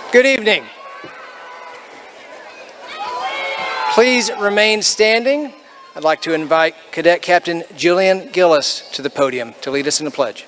Good evening. Please remain standing. I'd like to invite Cadet Captain Julian Gillis to the podium to lead us in the pledge.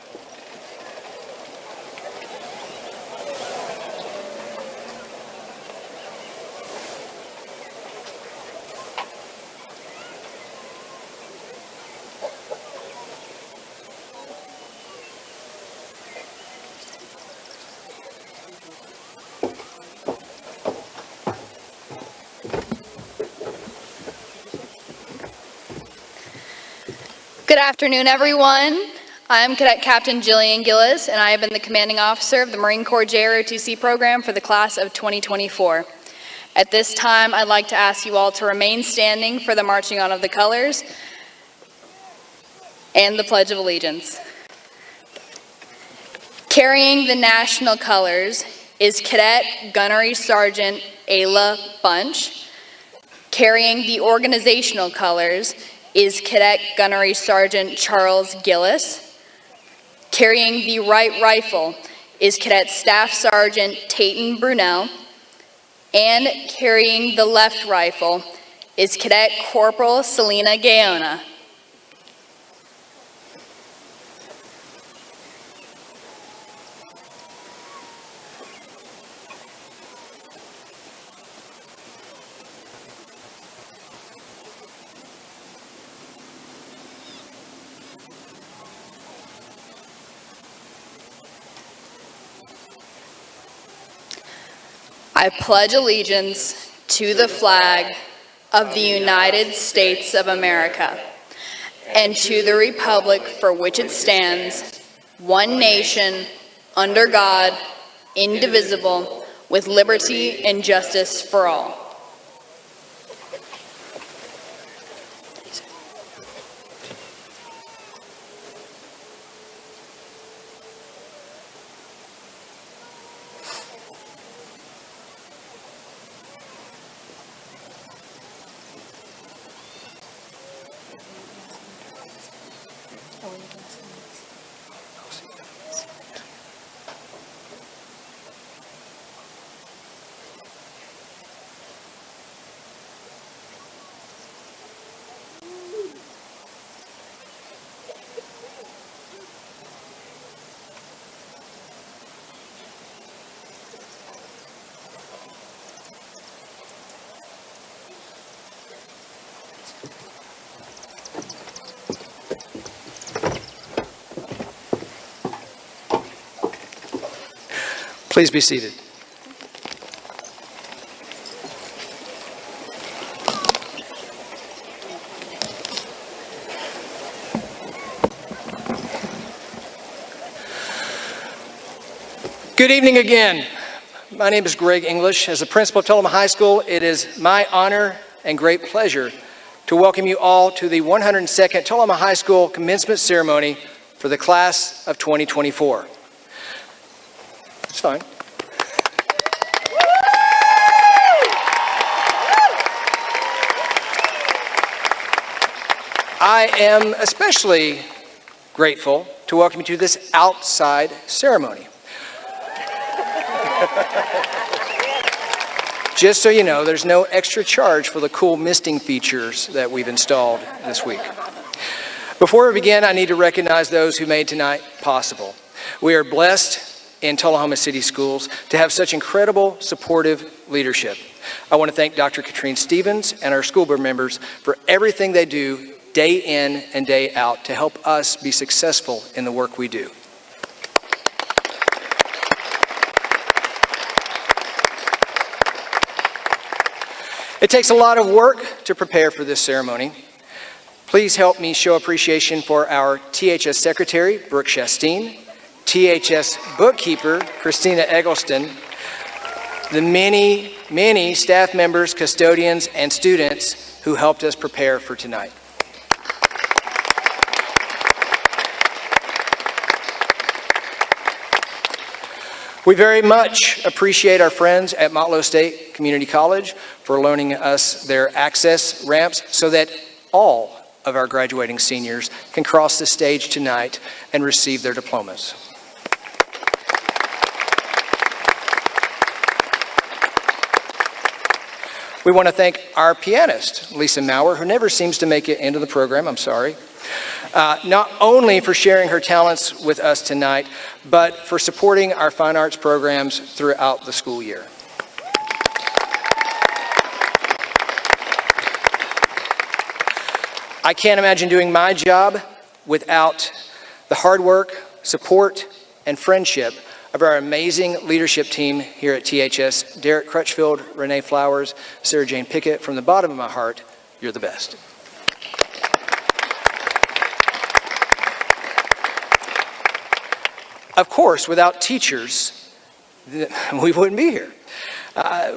Good afternoon, everyone. I'm Cadet Captain Jillian Gillis, and I have been the commanding officer of the Marine Corps JROTC program for the class of 2024. At this time, I'd like to ask you all to remain standing for the marching on of the colors and the Pledge of Allegiance. Carrying the national colors is Cadet Gunnery Sergeant Ayla Bunch. Carrying the organizational colors is Cadet Gunnery Sergeant Charles Gillis. Carrying the right rifle is Cadet Staff Sergeant Tayton Brunel. And carrying the left rifle is Cadet Corporal Selena Gaona. I pledge allegiance to the flag of the United States of America and to the republic for which it stands, one nation, under God, indivisible, with liberty and justice for all. Please be seated. Good evening again. My name is Greg English. As the principal of Tullahoma High School, it is my honor and great pleasure to welcome you all to the 102nd Tullahoma High School commencement ceremony for the class of 2024. It's fine. I am especially grateful to welcome you to this outside ceremony. Just so you know, there's no extra charge for the cool misting features that we've installed this week. Before we begin, I need to recognize those who made tonight possible. We are blessed in Tullahoma City Schools to have such incredible, supportive leadership. I want to thank Dr. Katrine Stevens and our school board members for everything they do day in and day out to help us be successful in the work we do. It takes a lot of work to prepare for this ceremony. Please help me show appreciation for our THS Secretary, Brooke Shastine, THS Bookkeeper, Christina Eggleston, the many, many staff members, custodians, and students who helped us prepare for tonight. We very much appreciate our friends at Motlow State Community College for loaning us their access ramps so that all of our graduating seniors can cross the stage tonight and receive their diplomas. We want to thank our pianist, Lisa Maurer, who never seems to make it into the program, I'm sorry. Not only for sharing her talents with us tonight, but for supporting our fine arts programs throughout the school year. I can't imagine doing my job without the hard work, support, and friendship of our amazing leadership team here at THS. Derek Crutchfield, Renee Flowers, Sarah Jane Pickett. From the bottom of my heart, you're the best. Of course, without teachers, we wouldn't be here.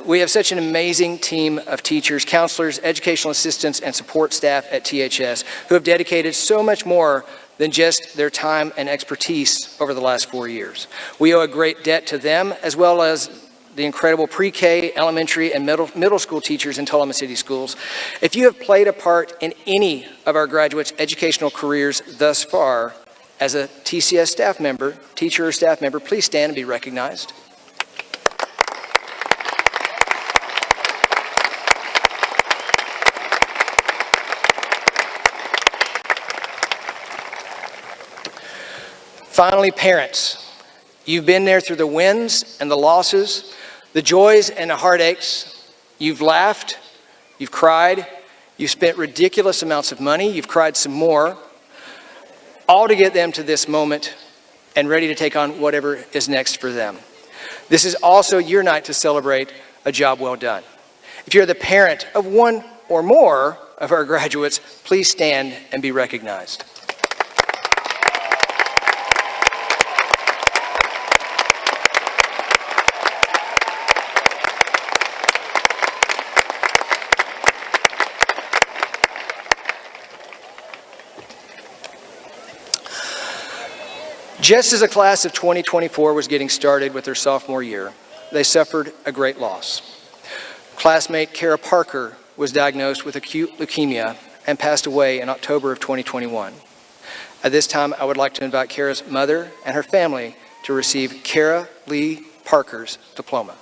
We have such an amazing team of teachers, counselors, educational assistants, and support staff at THS who have dedicated so much more than just their time and expertise over the last 4 years. We owe a great debt to them, as well as the incredible pre-K, elementary, and middle school teachers in Tullahoma City Schools. If you have played a part in any of our graduates' educational careers thus far, as a TCS staff member, teacher or staff member, please stand and be recognized. Finally, parents, you've been there through the wins and the losses, the joys and the heartaches. You've laughed, you've cried, you've spent ridiculous amounts of money, you've cried some more, all to get them to this moment and ready to take on whatever is next for them. This is also your night to celebrate a job well done. If you're the parent of one or more of our graduates, please stand and be recognized. Just as the class of 2024 was getting started with their sophomore year, they suffered a great loss. Classmate Kara Parker was diagnosed with acute leukemia and passed away in October of 2021. At this time, I would like to invite Kara's mother and her family to receive Kara Lee Parker's diploma.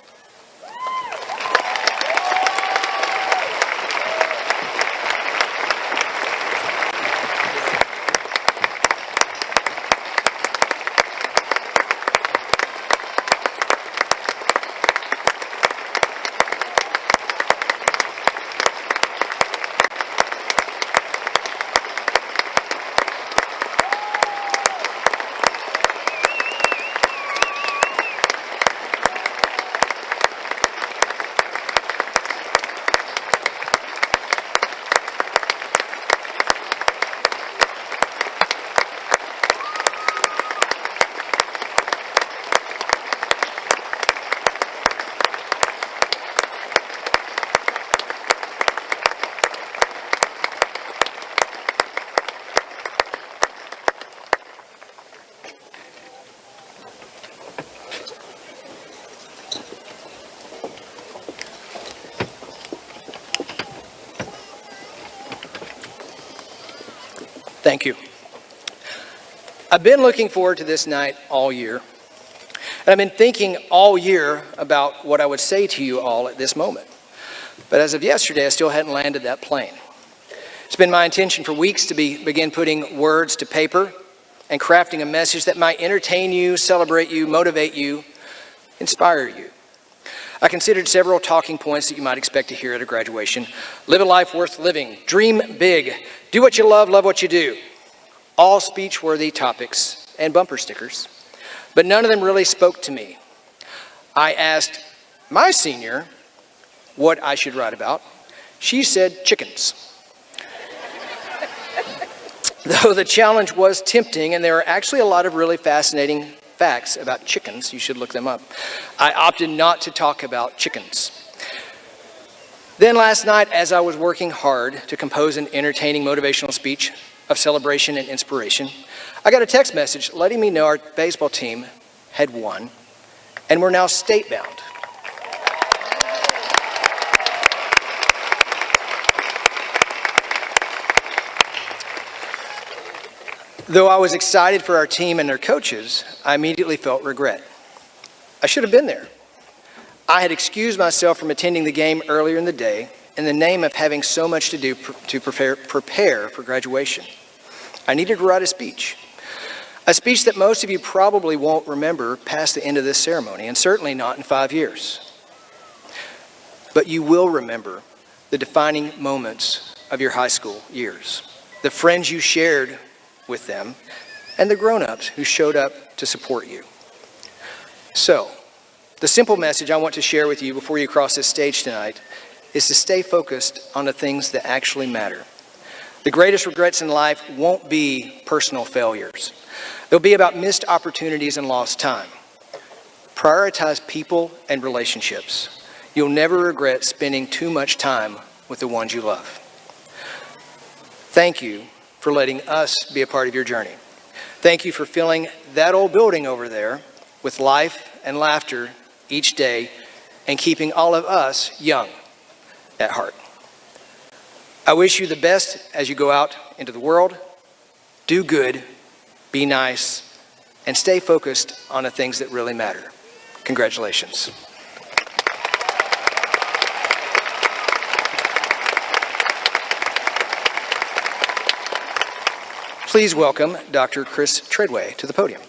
Thank you. I've been looking forward to this night all year, and I've been thinking all year about what I would say to you all at this moment. But as of yesterday, I still hadn't landed that plane. It's been my intention for weeks to begin putting words to paper and crafting a message that might entertain you, celebrate you, motivate you, inspire you. I considered several talking points that you might expect to hear at a graduation. Live a life worth living. Dream big. Do what you love what you do. All speech-worthy topics and bumper stickers. But none of them really spoke to me. I asked my senior what I should write about. She said chickens. Though the challenge was tempting, and there are actually a lot of really fascinating facts about chickens, you should look them up, I opted not to talk about chickens. Then last night, as I was working hard to compose an entertaining motivational speech of celebration and inspiration, I got a text message letting me know our baseball team had won and we're now state-bound. Though I was excited for our team and their coaches, I immediately felt regret. I should have been there. I had excused myself from attending the game earlier in the day in the name of having so much to do to prepare for graduation. I needed to write a speech that most of you probably won't remember past the end of this ceremony, and certainly not in 5 years. But you will remember the defining moments of your high school years, the friends you shared with them, and the grown-ups who showed up to support you. So, the simple message I want to share with you before you cross this stage tonight is to stay focused on the things that actually matter. The greatest regrets in life won't be personal failures. They'll be about missed opportunities and lost time. Prioritize people and relationships. You'll never regret spending too much time with the ones you love. Thank you for letting us be a part of your journey. Thank you for filling that old building over there with life and laughter each day and keeping all of us young at heart. I wish you the best as you go out into the world. Do good, be nice, and stay focused on the things that really matter. Congratulations. Please welcome Dr. Chris Treadway to the podium.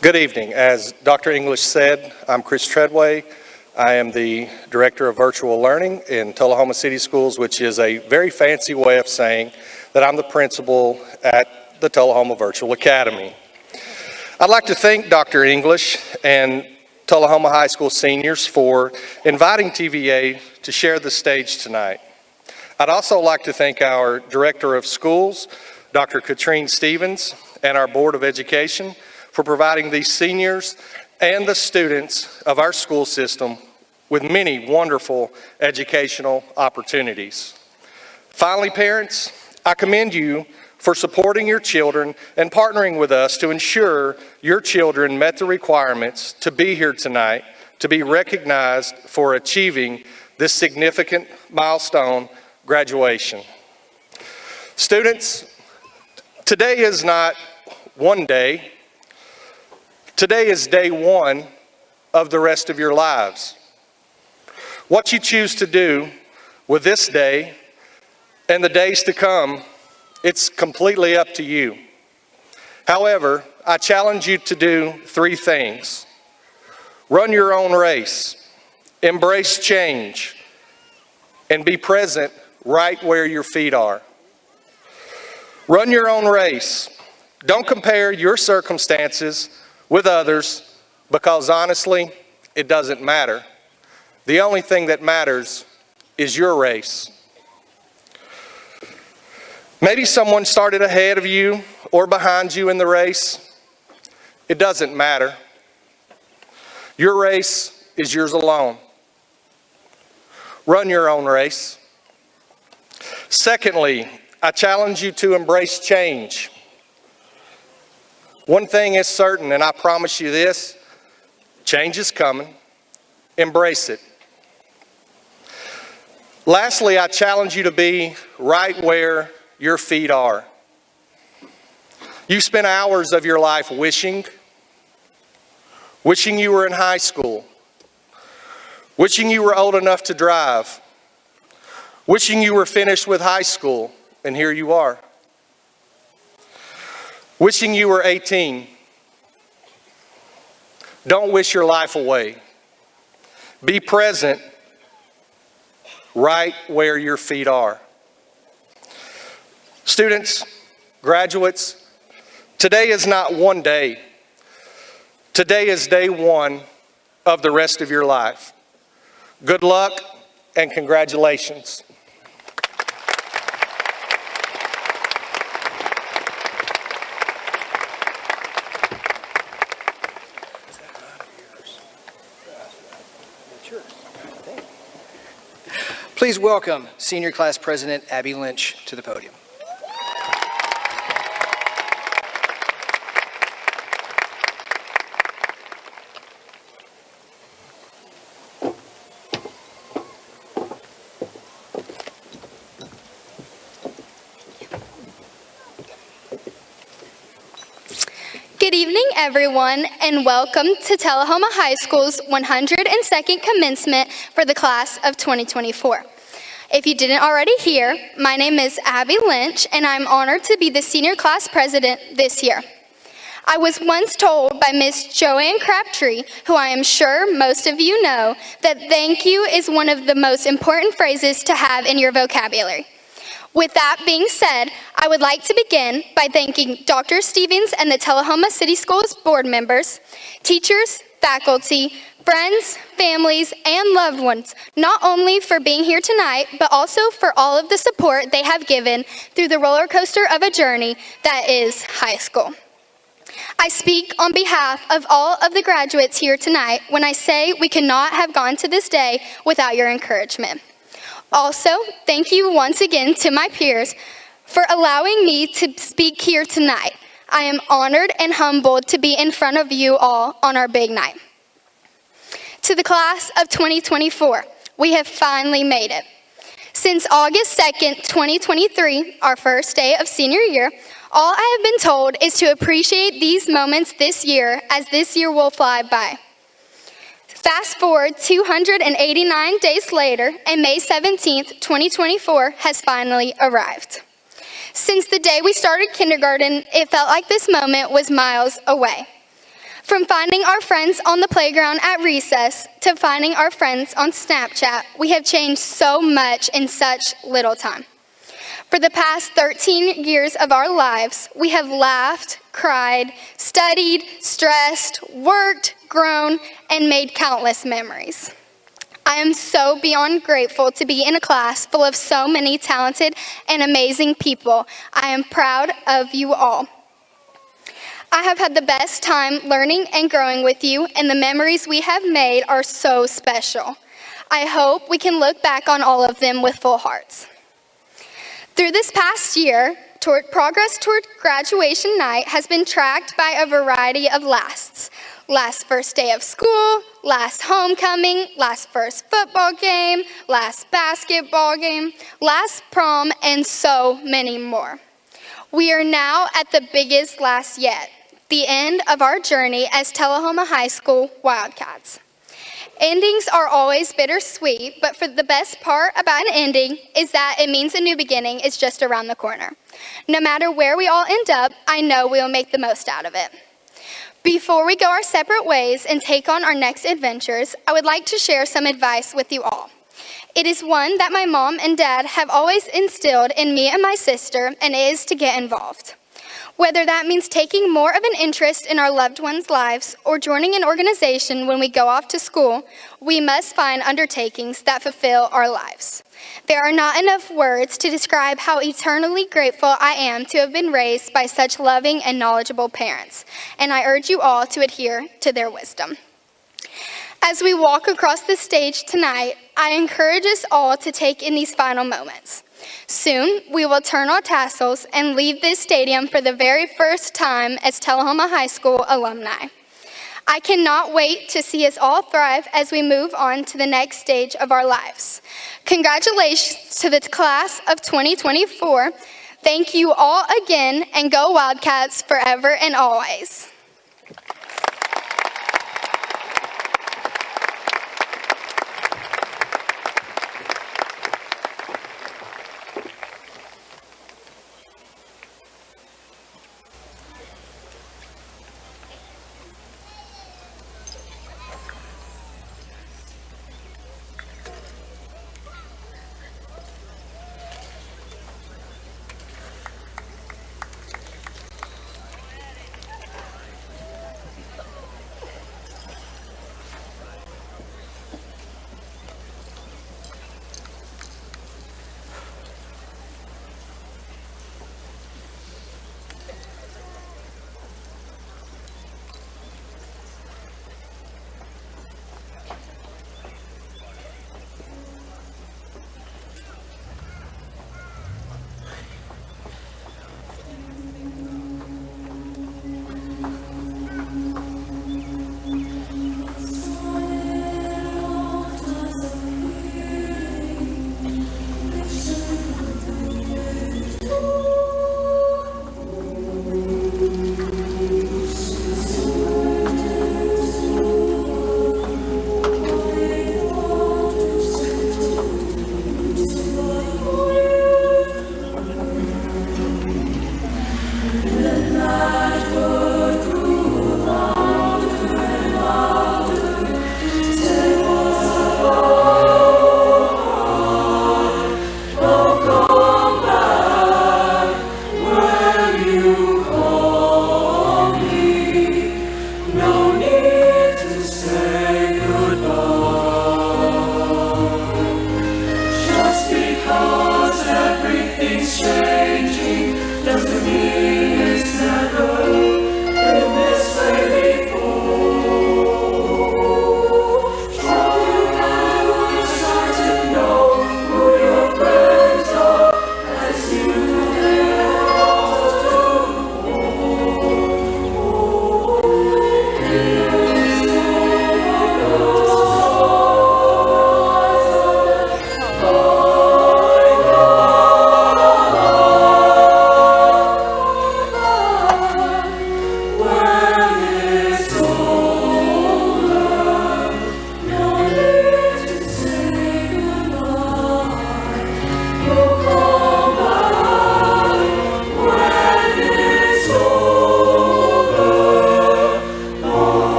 Good evening. As Dr. English said, I'm Chris Treadway. I am the Director of Virtual Learning in Tullahoma City Schools, which is a very fancy way of saying that I'm the principal at the Tullahoma Virtual Academy. I'd like to thank Dr. English and Tullahoma High School seniors for inviting TVA to share the stage tonight. I'd also like to thank our Director of Schools, Dr. Katrine Stevens, and our Board of Education for providing these seniors and the students of our school system with many wonderful educational opportunities. Finally, parents, I commend you for supporting your children and partnering with us to ensure your children met the requirements to be here tonight, to be recognized for achieving this significant milestone, graduation. Students, today is not one day. Today is day one of the rest of your lives. What you choose to do with this day and the days to come, it's completely up to you. However, I challenge you to do 3 things. Run your own race, embrace change, and be present right where your feet are. Run your own race. Don't compare your circumstances with others, because honestly, it doesn't matter. The only thing that matters is your race. Maybe someone started ahead of you or behind you in the race. It doesn't matter. Your race is yours alone. Run your own race. Secondly, I challenge you to embrace change. One thing is certain, and I promise you this, change is coming. Embrace it. Lastly, I challenge you to be right where your feet are. You spend hours of your life wishing you were in high school, wishing you were old enough to drive, wishing you were finished with high school, and here you are. Wishing you were 18. Don't wish your life away. Be present right where your feet are. Students, graduates, today is not one day. Today is day one of the rest of your life. Good luck and congratulations. Please welcome Senior Class President Abby Lynch to the podium. Good evening, everyone, and welcome to Tullahoma High School's 102nd commencement for the class of 2024. If you didn't already hear, my name is Abby Lynch, and I'm honored to be the senior class president this year. I was once told by Miss Joanne Crabtree, who I am sure most of you know, that thank you is one of the most important phrases to have in your vocabulary. With that being said, I would like to begin by thanking Dr. Stevens and the Tullahoma City Schools board members, teachers, faculty, friends, families, and loved ones, not only for being here tonight, but also for all of the support they have given through the roller coaster of a journey that is high school. I speak on behalf of all of the graduates here tonight when I say we could not have gone to this day without your encouragement. Also, thank you once again to my peers for allowing me to speak here tonight. I am honored and humbled to be in front of you all on our big night. To the class of 2024, we have finally made it. Since August 2nd, 2023, our first day of senior year, all I have been told is to appreciate these moments this year, as this year will fly by. Fast forward 289 days later, and May 17th, 2024 has finally arrived. Since the day we started kindergarten, it felt like this moment was miles away. From finding our friends on the playground at recess to finding our friends on Snapchat, we have changed so much in such little time. For the past 13 years of our lives, we have laughed, cried, studied, stressed, worked, grown, and made countless memories. I am so beyond grateful to be in a class full of so many talented and amazing people. I am proud of you all. I have had the best time learning and growing with you, and the memories we have made are so special. I hope we can look back on all of them with full hearts. Through this past year, progress toward graduation night has been tracked by a variety of lasts. Last first day of school, last homecoming, last first football game, last basketball game, last prom, and so many more. We are now at the biggest last yet, the end of our journey as Tullahoma High School Wildcats. Endings are always bittersweet, but for the best part about an ending is that it means a new beginning is just around the corner. No matter where we all end up, I know we will make the most out of it. Before we go our separate ways and take on our next adventures, I would like to share some advice with you all. It is one that my mom and dad have always instilled in me and my sister, and it is to get involved. Whether that means taking more of an interest in our loved ones' lives or joining an organization when we go off to school, we must find undertakings that fulfill our lives. There are not enough words to describe how eternally grateful I am to have been raised by such loving and knowledgeable parents, and I urge you all to adhere to their wisdom. As we walk across the stage tonight, I encourage us all to take in these final moments. Soon, we will turn our tassels and leave this stadium for the very first time as Tullahoma High School alumni. I cannot wait to see us all thrive as we move on to the next stage of our lives. Congratulations to the class of 2024. Thank you all again, and go Wildcats forever and always.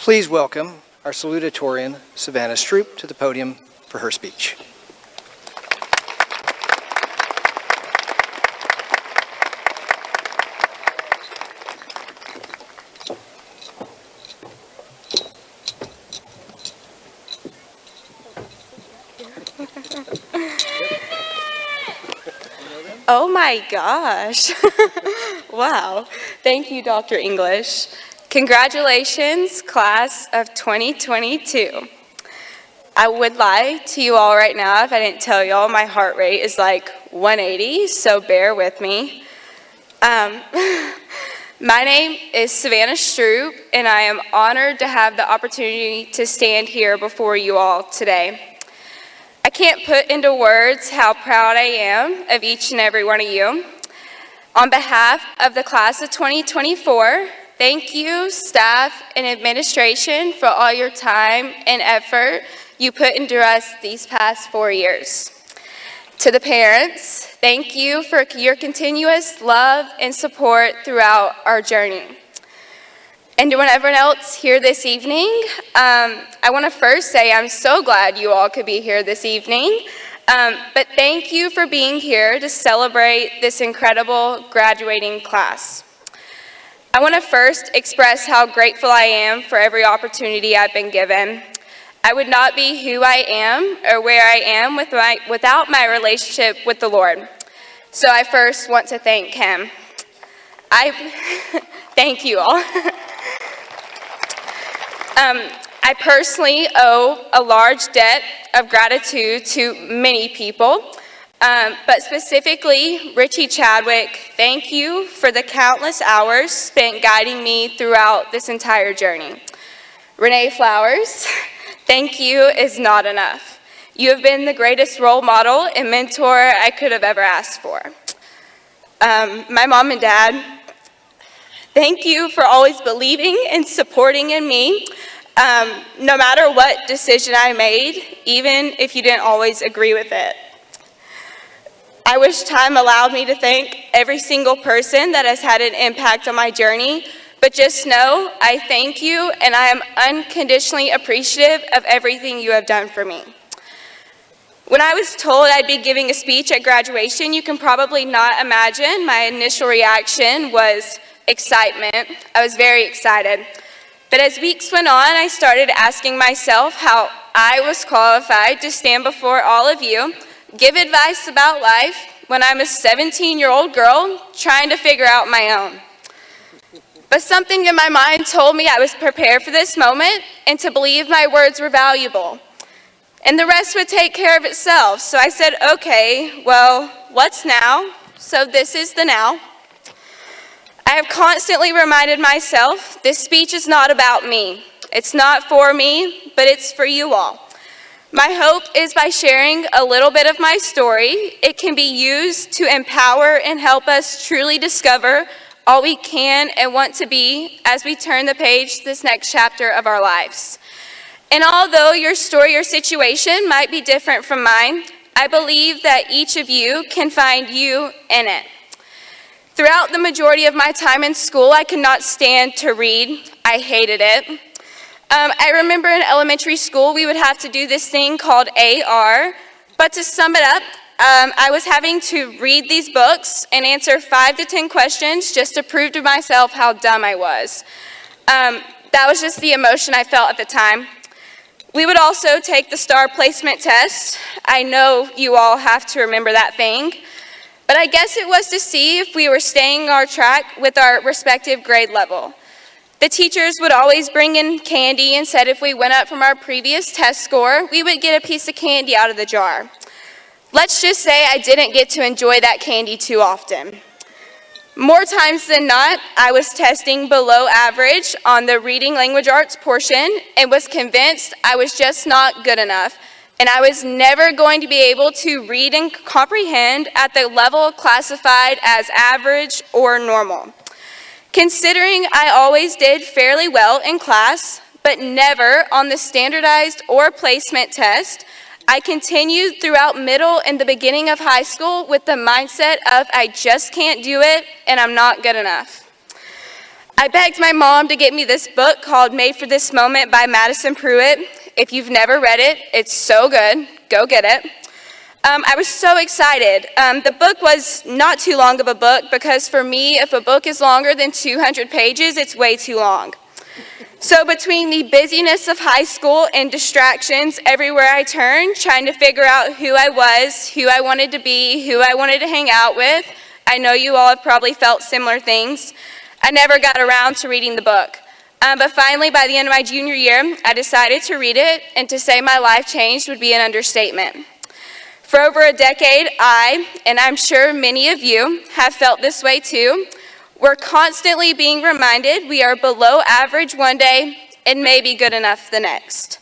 Please welcome our salutatorian, Savannah Stroop, to the podium for her speech. Oh my gosh. Wow. Thank you, Dr. English. Congratulations, class of 2022. I would lie to you all right now if I didn't tell y'all my heart rate is like 180, so bear with me. My name is Savannah Stroop, and I am honored to have the opportunity to stand here before you all today. I can't put into words how proud I am of each and every one of you. On behalf of the class of 2024, thank you, staff and administration, for all your time and effort you put into us these past 4 years. To the parents, thank you for your continuous love and support throughout our journey. And to everyone else here this evening, I want to first say I'm so glad you all could be here this evening. But thank you for being here to celebrate this incredible graduating class. I want to first express how grateful I am for every opportunity I've been given. I would not be who I am or where I am without my relationship with the Lord. So I first want to thank Him. Thank you all. I personally owe a large debt of gratitude to many people, but specifically Richie Chadwick. Thank you for the countless hours spent guiding me throughout this entire journey. Renee Flowers, thank you is not enough. You have been the greatest role model and mentor I could have ever asked for. My mom and dad, thank you for always believing and supporting in me, no matter what decision I made, even if you didn't always agree with it. I wish time allowed me to thank every single person that has had an impact on my journey, but just know I thank you and I am unconditionally appreciative of everything you have done for me. When I was told I'd be giving a speech at graduation, you can probably not imagine my initial reaction was excitement. I was very excited. But as weeks went on, I started asking myself how I was qualified to stand before all of you, give advice about life when I'm a 17-year-old girl trying to figure out my own. But something in my mind told me I was prepared for this moment and to believe my words were valuable. And the rest would take care of itself. So I said, okay, well, what's now? So this is the now. I have constantly reminded myself this speech is not about me. It's not for me, but it's for you all. My hope is by sharing a little bit of my story, it can be used to empower and help us truly discover all we can and want to be as we turn the page to this next chapter of our lives. And although your story or situation might be different from mine, I believe that each of you can find you in it. Throughout the majority of my time in school, I could not stand to read. I hated it. I remember in elementary school, we would have to do this thing called AR, but to sum it up, I was having to read these books and answer 5 to 10 questions just to prove to myself how dumb I was. That was just the emotion I felt at the time. We would also take the star placement test. I know you all have to remember that thing. But I guess it was to see if we were staying on track with our respective grade level. The teachers would always bring in candy and said if we went up from our previous test score, we would get a piece of candy out of the jar. Let's just say I didn't get to enjoy that candy too often. More times than not, I was testing below average on the reading language arts portion and was convinced I was just not good enough. And I was never going to be able to read and comprehend at the level classified as average or normal. Considering I always did fairly well in class, but never on the standardized or placement test, I continued throughout middle and the beginning of high school with the mindset of I just can't do it and I'm not good enough. I begged my mom to get me this book called Made for This Moment by Madison Pruitt. If you've never read it, it's so good. Go get it. I was so excited. The book was not too long of a book because for me, if a book is longer than 200 pages, it's way too long. So between the busyness of high school and distractions everywhere I turned, trying to figure out who I was, who I wanted to be, who I wanted to hang out with, I know you all have probably felt similar things. I never got around to reading the book. But finally, by the end of my junior year, I decided to read it, and to say my life changed would be an understatement. For over a decade, I, and I'm sure many of you, have felt this way too. We're constantly being reminded we are below average one day and maybe good enough the next.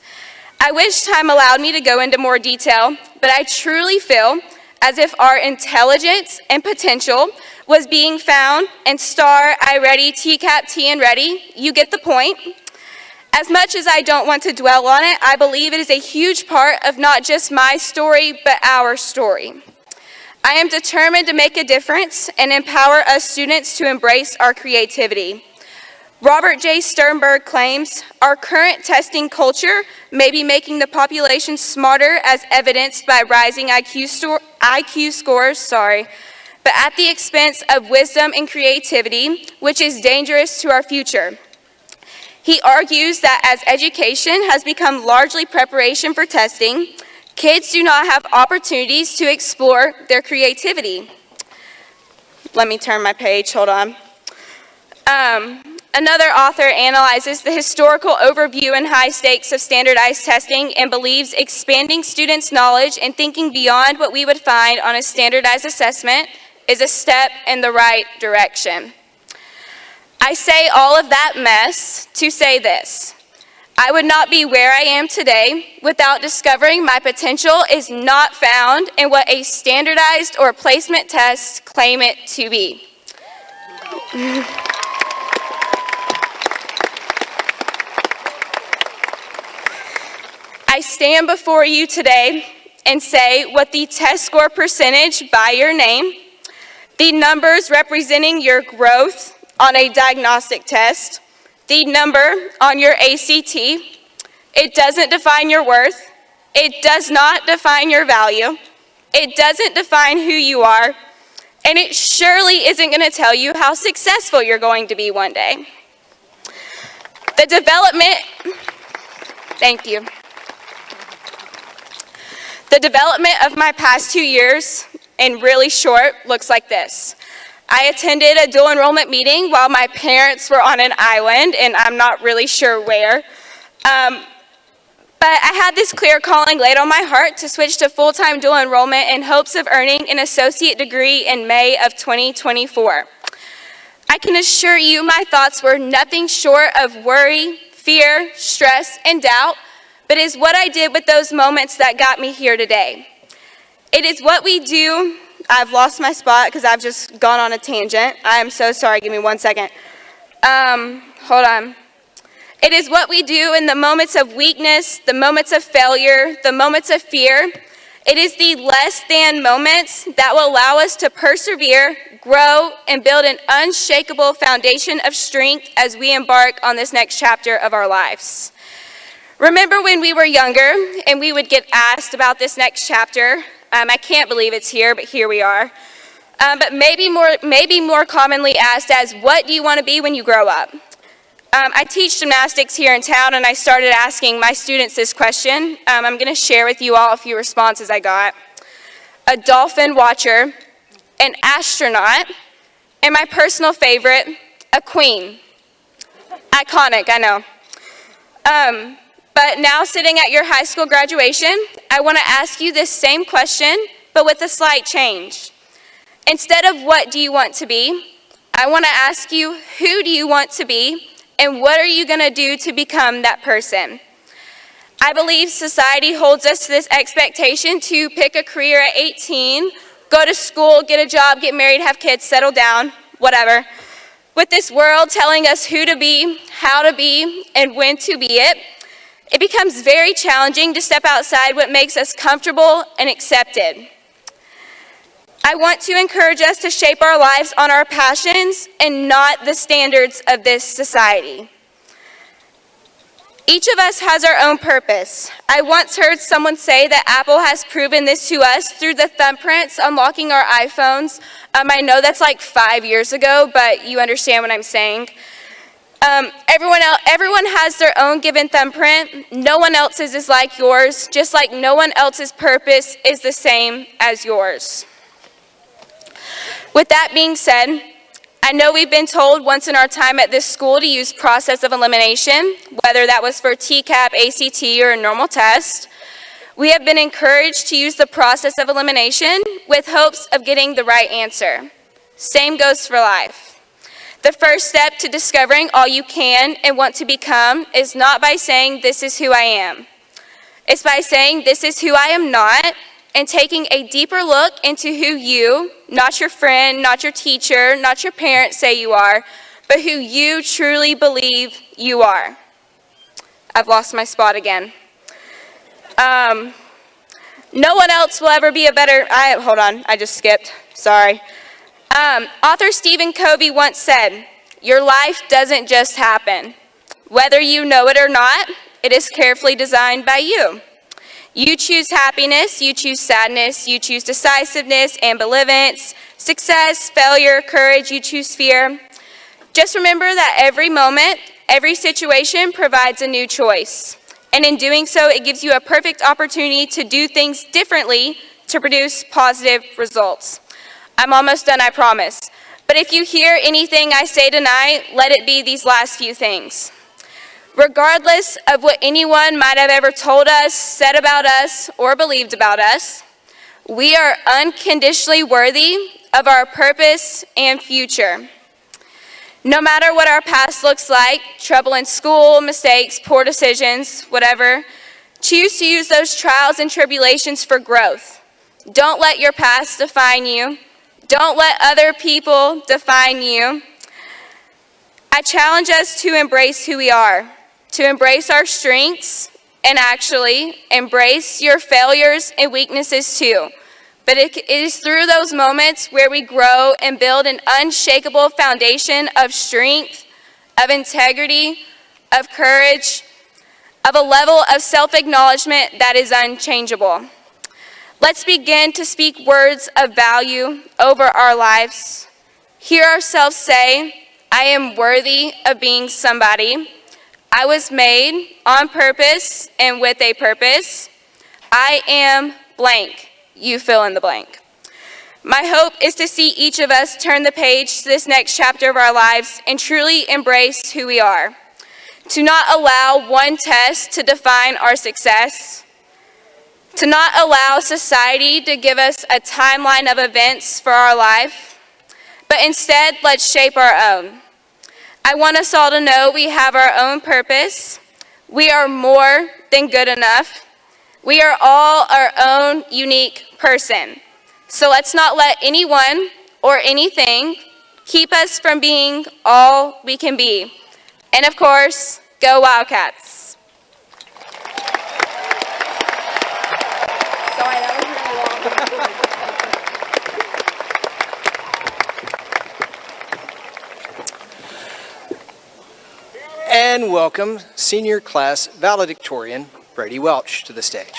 I wish time allowed me to go into more detail, but I truly feel as if our intelligence and potential was being found, and star, I ready, TCAP, T and ready, you get the point. As much as I don't want to dwell on it, I believe it is a huge part of not just my story, but our story. I am determined to make a difference and empower us students to embrace our creativity. Robert J. Sternberg claims, our current testing culture may be making the population smarter as evidenced by rising IQ scores, but at the expense of wisdom and creativity, which is dangerous to our future. He argues that as education has become largely preparation for testing, kids do not have opportunities to explore their creativity. Let me turn my page, hold on. Another author analyzes the historical overview and high stakes of standardized testing and believes expanding students' knowledge and thinking beyond what we would find on a standardized assessment is a step in the right direction. I say all of that mess to say this. I would not be where I am today without discovering my potential is not found in what a standardized or placement test claim it to be. I stand before you today and say what the test score percentage by your name, the numbers representing your growth on a diagnostic test, the number on your ACT, it doesn't define your worth, it does not define your value, it doesn't define who you are, and it surely isn't going to tell you how successful you're going to be one day. The development of my past 2 years, in really short, looks like this. I attended a dual enrollment meeting while my parents were on an island, and I'm not really sure where. But I had this clear calling laid on my heart to switch to full-time dual enrollment in hopes of earning an associate degree in May of 2024. I can assure you my thoughts were nothing short of worry, fear, stress, and doubt, but it is what I did with those moments that got me here today. It is what we do. I've lost my spot because I've just gone on a tangent. I am so sorry. Give me 1 second. Hold on. It is what we do in the moments of weakness, the moments of failure, the moments of fear. It is the less than moments that will allow us to persevere, grow, and build an unshakable foundation of strength as we embark on this next chapter of our lives. Remember when we were younger and we would get asked about this next chapter? I can't believe it's here, but here we are. But maybe more commonly asked as, what do you want to be when you grow up? I teach gymnastics here in town, and I started asking my students this question. I'm going to share with you all a few responses I got. A dolphin watcher, an astronaut, and my personal favorite, a queen. Iconic, I know. But now sitting at your high school graduation, I want to ask you this same question, but with a slight change. Instead of what do you want to be, I want to ask you who do you want to be, and what are you going to do to become that person? I believe society holds us to this expectation to pick a career at 18, go to school, get a job, get married, have kids, settle down, whatever. With this world telling us who to be, how to be, and when to be it, it becomes very challenging to step outside what makes us comfortable and accepted. I want to encourage us to shape our lives on our passions and not the standards of this society. Each of us has our own purpose. I once heard someone say that Apple has proven this to us through the thumbprints unlocking our iPhones. I know that's like 5 years ago, but you understand what I'm saying. Everyone has their own given thumbprint. No one else's is like yours, just like no one else's purpose is the same as yours. With that being said, I know we've been told once in our time at this school to use process of elimination, whether that was for TCAP, ACT, or a normal test. We have been encouraged to use the process of elimination with hopes of getting the right answer. Same goes for life. The first step to discovering all you can and want to become is not by saying, "This is who I am." It's by saying, "This is who I am not," and taking a deeper look into who you, not your friend, not your teacher, not your parents say you are, but who you truly believe you are. I've lost my spot again. No one else will ever be a better, hold on, I just skipped, sorry. Author Stephen Covey once said, "Your life doesn't just happen. Whether you know it or not, it is carefully designed by you. You choose happiness, you choose sadness, you choose decisiveness, ambivalence, success, failure, courage, you choose fear. Just remember that every moment, every situation provides a new choice. And in doing so, it gives you a perfect opportunity to do things differently to produce positive results." I'm almost done, I promise. But if you hear anything I say tonight, let it be these last few things. Regardless of what anyone might have ever told us, said about us, or believed about us, we are unconditionally worthy of our purpose and future. No matter what our past looks like, trouble in school, mistakes, poor decisions, whatever, choose to use those trials and tribulations for growth. Don't let your past define you. Don't let other people define you. I challenge us to embrace who we are, to embrace our strengths, and actually embrace your failures and weaknesses too. But it is through those moments where we grow and build an unshakable foundation of strength, of integrity, of courage, of a level of self-acknowledgement that is unchangeable. Let's begin to speak words of value over our lives. Hear ourselves say, "I am worthy of being somebody. I was made on purpose and with a purpose. I am blank." You fill in the blank. My hope is to see each of us turn the page to this next chapter of our lives and truly embrace who we are. To not allow one test to define our success. To not allow society to give us a timeline of events for our life. But instead, let's shape our own. I want us all to know we have our own purpose. We are more than good enough. We are all our own unique person. So let's not let anyone or anything keep us from being all we can be. And of course, go Wildcats. Sorry, that was really long. And welcome senior class valedictorian Brady Welch to the stage.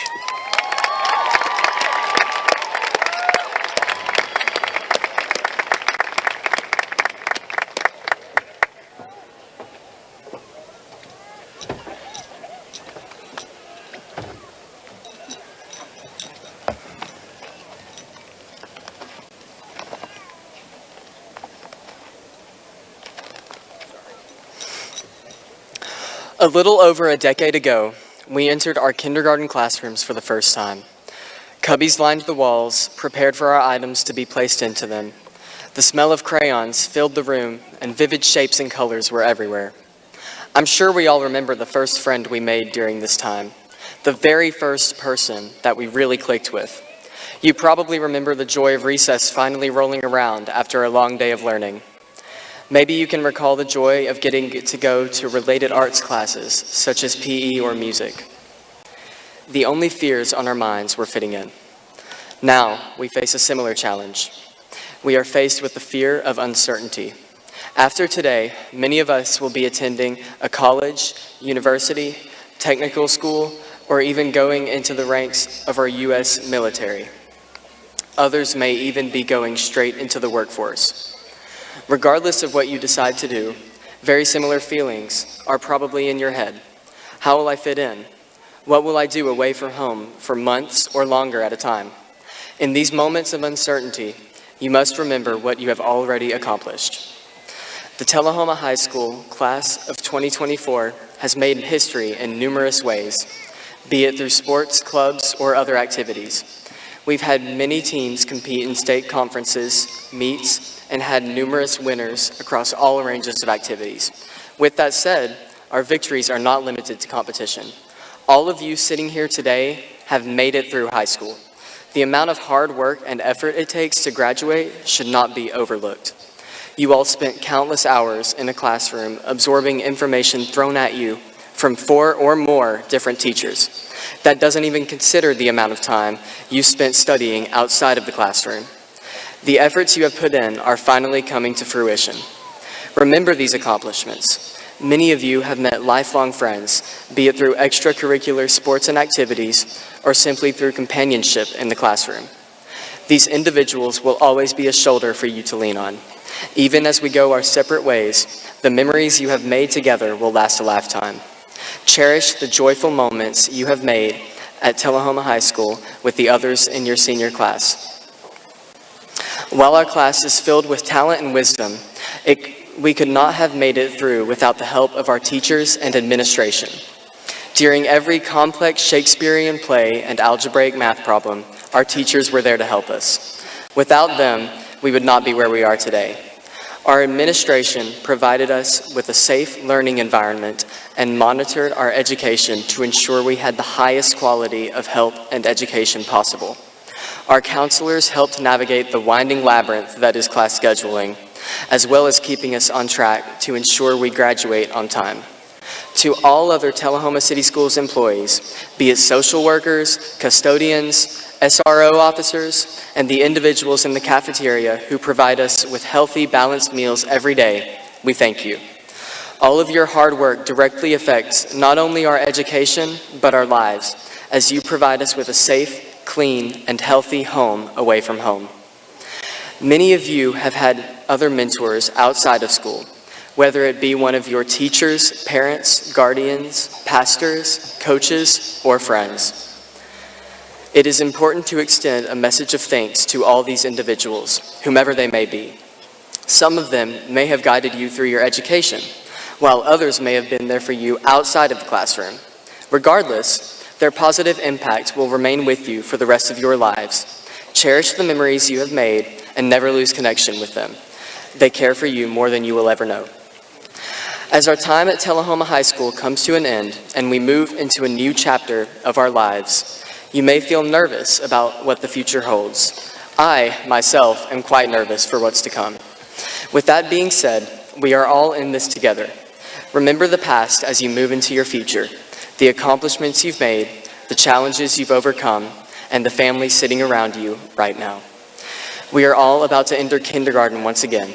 A little over a decade ago, we entered our kindergarten classrooms for the first time. Cubbies lined the walls, prepared for our items to be placed into them. The smell of crayons filled the room, and vivid shapes and colors were everywhere. I'm sure we all remember the first friend we made during this time, the very first person that we really clicked with. You probably remember the joy of recess finally rolling around after a long day of learning. Maybe you can recall the joy of getting to go to related arts classes, such as PE or music. The only fears on our minds were fitting in. Now, we face a similar challenge. We are faced with the fear of uncertainty. After today, many of us will be attending a college, university, technical school, or even going into the ranks of our U.S. military. Others may even be going straight into the workforce. Regardless of what you decide to do, very similar feelings are probably in your head. How will I fit in? What will I do away from home for months or longer at a time? In these moments of uncertainty, you must remember what you have already accomplished. The Tullahoma High School class of 2024 has made history in numerous ways, be it through sports, clubs, or other activities. We've had many teams compete in state conferences, meets, and had numerous winners across all ranges of activities. With that said, our victories are not limited to competition. All of you sitting here today have made it through high school. The amount of hard work and effort it takes to graduate should not be overlooked. You all spent countless hours in a classroom absorbing information thrown at you from 4 or more different teachers. That doesn't even consider the amount of time you spent studying outside of the classroom. The efforts you have put in are finally coming to fruition. Remember these accomplishments. Many of you have met lifelong friends, be it through extracurricular sports and activities, or simply through companionship in the classroom. These individuals will always be a shoulder for you to lean on. Even as we go our separate ways, the memories you have made together will last a lifetime. Cherish the joyful moments you have made at Tullahoma High School with the others in your senior class. While our class is filled with talent and wisdom, we could not have made it through without the help of our teachers and administration. During every complex Shakespearean play and algebraic math problem, our teachers were there to help us. Without them, we would not be where we are today. Our administration provided us with a safe learning environment and monitored our education to ensure we had the highest quality of help and education possible. Our counselors helped navigate the winding labyrinth that is class scheduling, as well as keeping us on track to ensure we graduate on time. To all other Tullahoma City Schools employees, be it social workers, custodians, SRO officers, and the individuals in the cafeteria who provide us with healthy, balanced meals every day, we thank you. All of your hard work directly affects not only our education, but our lives, as you provide us with a safe, clean, and healthy home away from home. Many of you have had other mentors outside of school, whether it be one of your teachers, parents, guardians, pastors, coaches, or friends. It is important to extend a message of thanks to all these individuals, whomever they may be. Some of them may have guided you through your education, while others may have been there for you outside of the classroom. Regardless, their positive impact will remain with you for the rest of your lives. Cherish the memories you have made and never lose connection with them. They care for you more than you will ever know. As our time at Tullahoma High School comes to an end and we move into a new chapter of our lives, you may feel nervous about what the future holds. I, myself, am quite nervous for what's to come. With that being said, we are all in this together. Remember the past as you move into your future, the accomplishments you've made, the challenges you've overcome, and the family sitting around you right now. We are all about to enter kindergarten once again.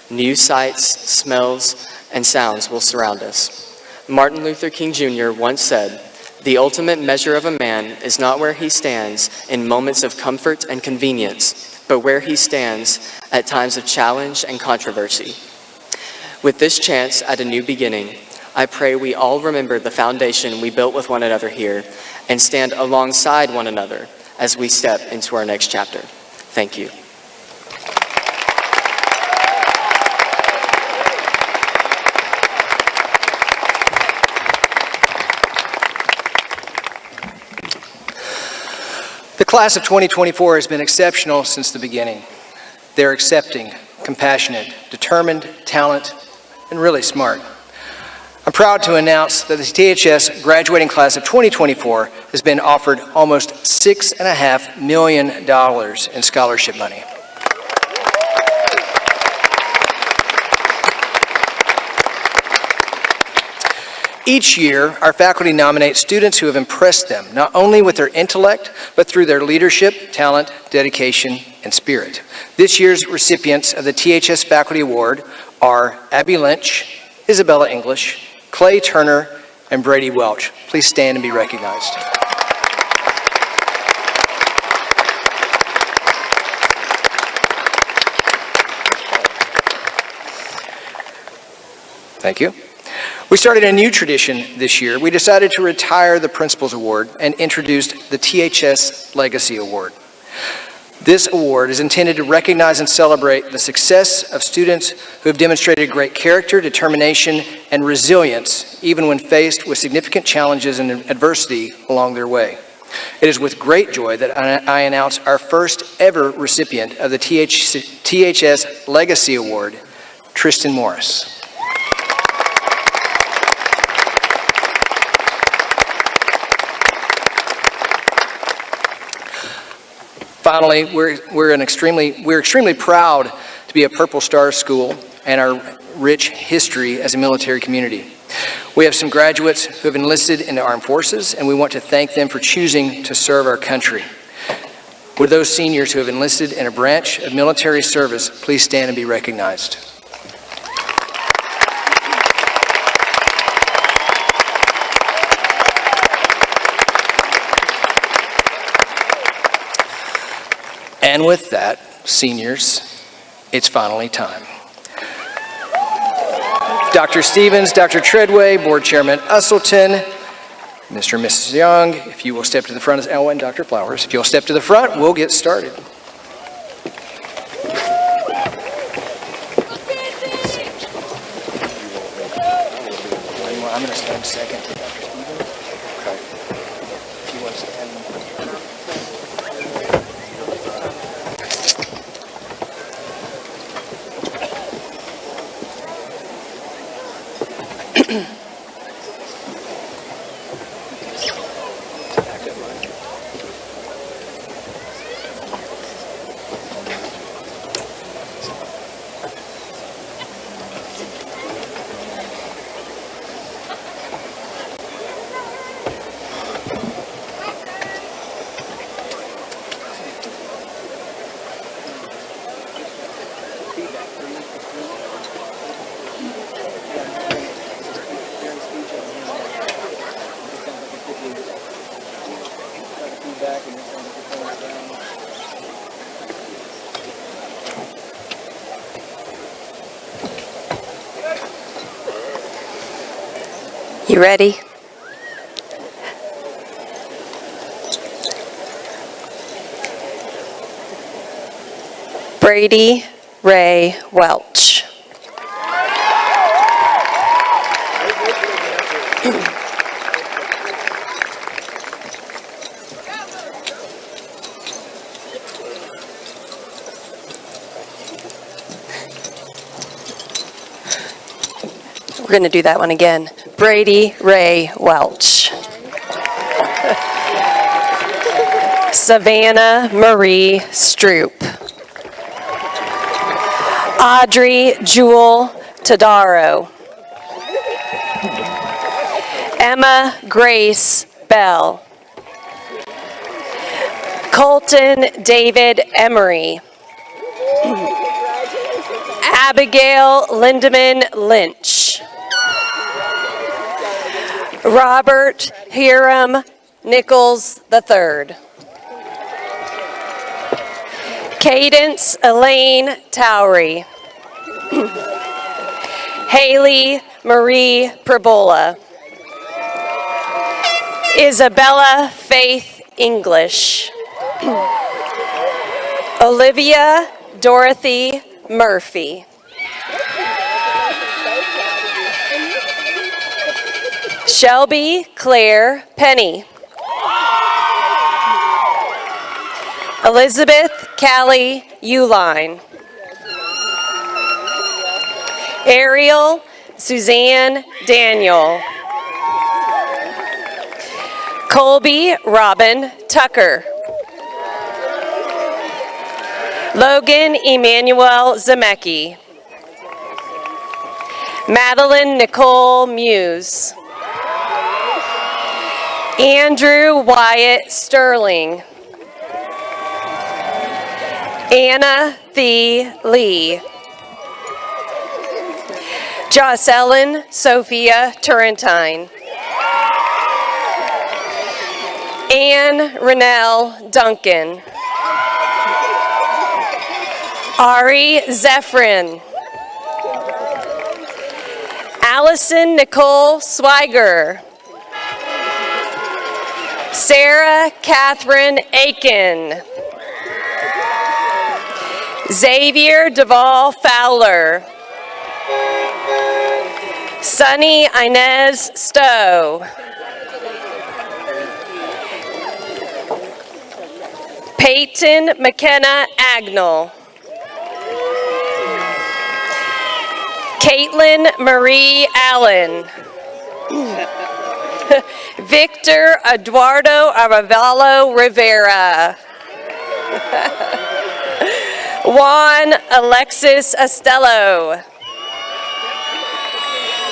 New sights, smells, and sounds will surround us. Martin Luther King Jr. once said, "The ultimate measure of a man is not where he stands in moments of comfort and convenience, but where he stands at times of challenge and controversy." With this chance at a new beginning, I pray we all remember the foundation we built with one another here and stand alongside one another as we step into our next chapter. Thank you. The class of 2024 has been exceptional since the beginning. They're accepting, compassionate, determined, talented, and really smart. I'm proud to announce that the THS graduating class of 2024 has been offered almost $6.5 million in scholarship money. Each year, our faculty nominate students who have impressed them, not only with their intellect, but through their leadership, talent, dedication, and spirit. This year's recipients of the THS Faculty Award are Abby Lynch, Isabella English, Clay Turner, and Brady Welch. Please stand and be recognized. Thank you. We started a new tradition this year. We decided to retire the Principals Award and introduced the THS Legacy Award. This award is intended to recognize and celebrate the success of students who have demonstrated great character, determination, and resilience, even when faced with significant challenges and adversity along their way. It is with great joy that I announce our first ever recipient of the THS Legacy Award, Tristan Morris. Finally, we're extremely proud to be a Purple Star school and our rich history as a military community. We have some graduates who have enlisted in the armed forces, and we want to thank them for choosing to serve our country. Would those seniors who have enlisted in a branch of military service please stand and be recognized? And with that, seniors, it's finally time. Dr. Stevens, Dr. Treadway, Board Chairman Usselton, Mr. and Mrs. Young, if you will step to the front, and Dr. Flowers, if you'll step to the front, we'll get started. I'm going to stand second to Dr. Stevens. Okay. If you want to stand. You ready? Brady Ray Welch. We're going to do that one again. Brady Ray Welch. Savannah Marie Stroop. Audrey Jewel Tadaro. Emma Grace Bell. Colton David Emery. Abigail Lindemann Lynch. Robert Hiram Nichols III. Cadence Elaine Towery. Haley Marie Perbola. Isabella Faith English. Olivia Dorothy Murphy. Shelby Claire Penny. Elizabeth Callie Uline. Ariel Suzanne Daniel. Colby Robin Tucker. Logan Emmanuel Zemecki. Madeline Nicole Muse. Andrew Wyatt Sterling. Anna Thee Lee. Jocelyn Sophia Turrentine. Anne Renelle Duncan. Ari Zephyrin. Allison Nicole Swiger. Sarah Catherine Aiken. Xavier Duvall Fowler. Sunny Inez Stowe. Peyton McKenna Agnell. Caitlin Marie Allen. Victor Eduardo Arevalo Rivera. Juan Alexis Estello.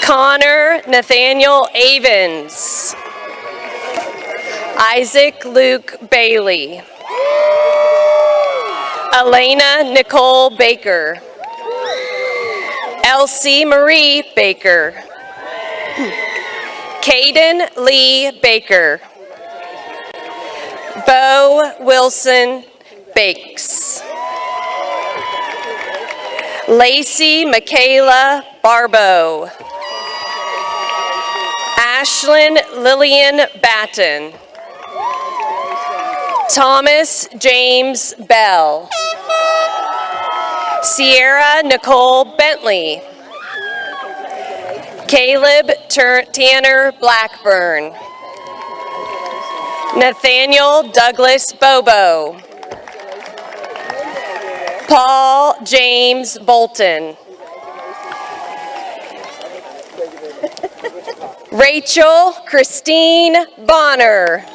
Connor Nathaniel Avens. Isaac Luke Bailey. Elena Nicole Baker. Elsie Marie Baker. Caden Lee Baker. Bo Wilson Bakes. Lacey Michaela Barbo. Ashlyn Lillian Batten. Thomas James Bell. Sierra Nicole Bentley. Caleb Tanner Blackburn. Nathaniel Douglas Bobo. Paul James Bolton. Rachel Christine Bonner.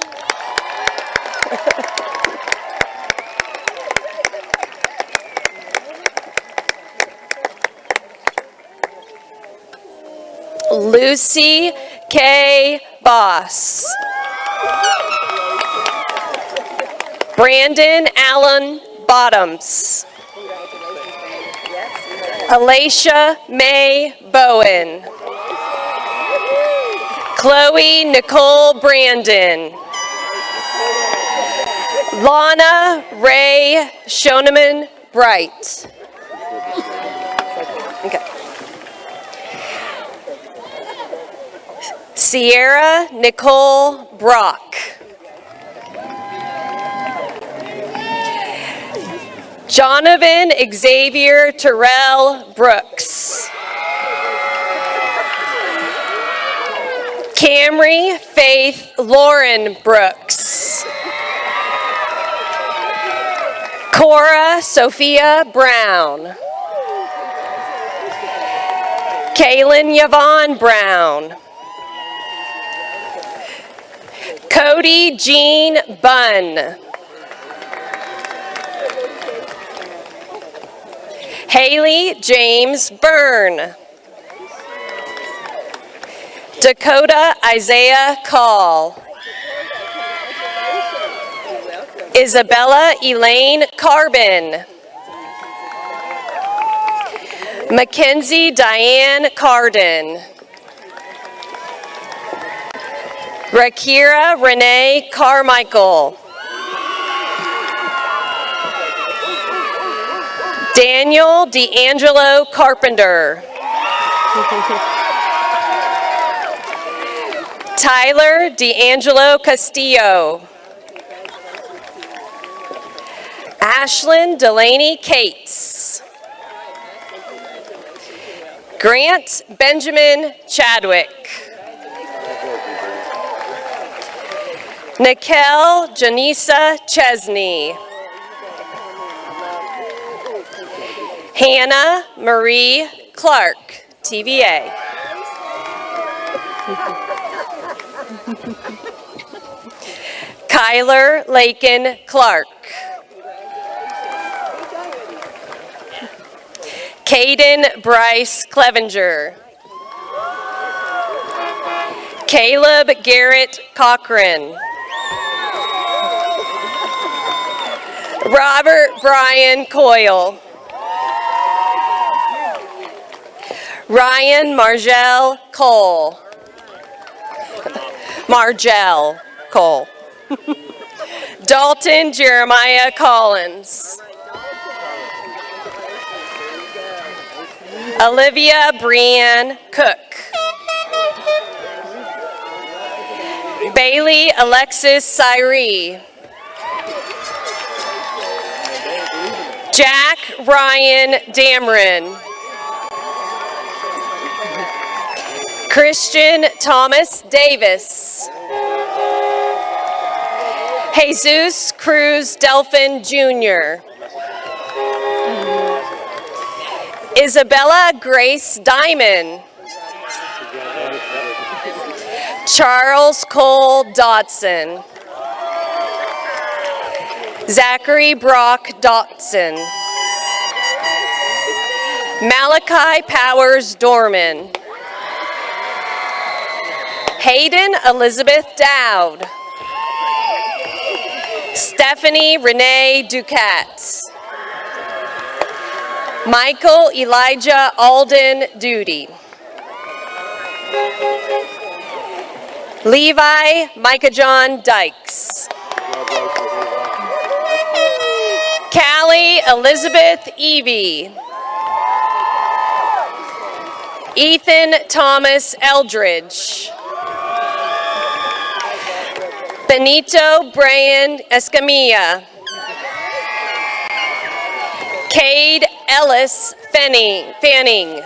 Lucy K. Boss. Brandon Allen Bottoms. Alicia May Bowen. Chloe Nicole Brandon. Lana Ray Shoneman Bright. Okay. Sierra Nicole Brock. Jonathan Xavier Terrell Brooks. Camry Faith Lauren Brooks. Cora Sophia Brown. Kaylin Yvonne Brown. Cody Jean Bunn. Haley James Byrne. Dakota Isaiah Call. Isabella Elaine Carbon. Mackenzie Diane Carden. Rakira Renee Carmichael. Daniel D'Angelo Carpenter. Tyler D'Angelo Castillo. Ashlyn Delaney Cates. Grant Benjamin Chadwick. Nikel Janisa Chesney. Hannah Marie Clark, TVA. Kyler Lakin Clark. Caden Bryce Clevenger. Caleb Garrett Cochran. Robert Brian Coyle. Ryan Margell Cole. Margell Cole. Dalton Jeremiah Collins. Olivia Brianne Cook. Bailey Alexis Cyree. Jack Ryan Dameron. Christian Thomas Davis. Jesus Cruz Delphin Jr. Isabella Grace Diamond. Charles Cole Dodson. Zachary Brock Dotson. Malachi Powers Dorman. Hayden Elizabeth Dowd. Stephanie Renee Ducat. Michael Elijah Alden Duty. Levi Micah John Dykes. Callie Elizabeth Evie. Ethan Thomas Eldridge. Benito Brian Escamilla. Cade Ellis Fanning.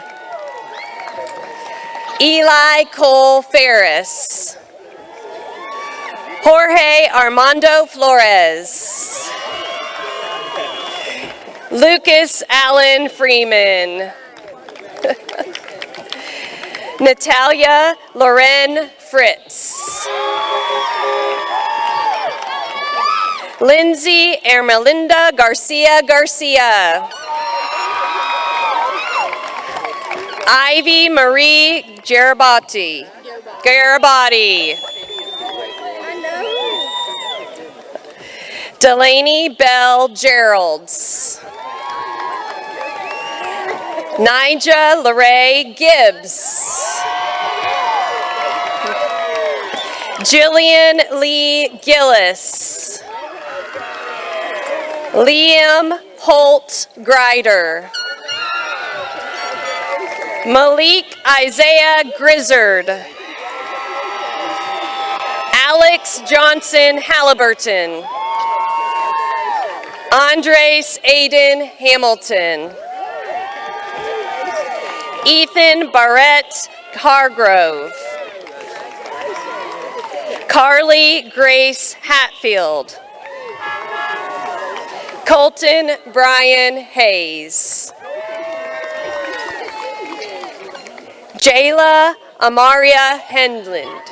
Eli Cole Ferris. Jorge Armando Flores. Lucas Allen Freeman. Natalia Loren Fritz. Lindsay Ermelinda Garcia. Ivy Marie Garabati. Delaney Bell Geralds. Nija Lerae Gibbs. Jillian Lee Gillis. Liam Holt Grider. Malik Isaiah Grizzard. Alex Johnson Halliburton. Andres Aiden Hamilton. Ethan Barrett Hargrove. Carly Grace Hatfield. Colton Brian Hayes. Jayla Amaria Hendland.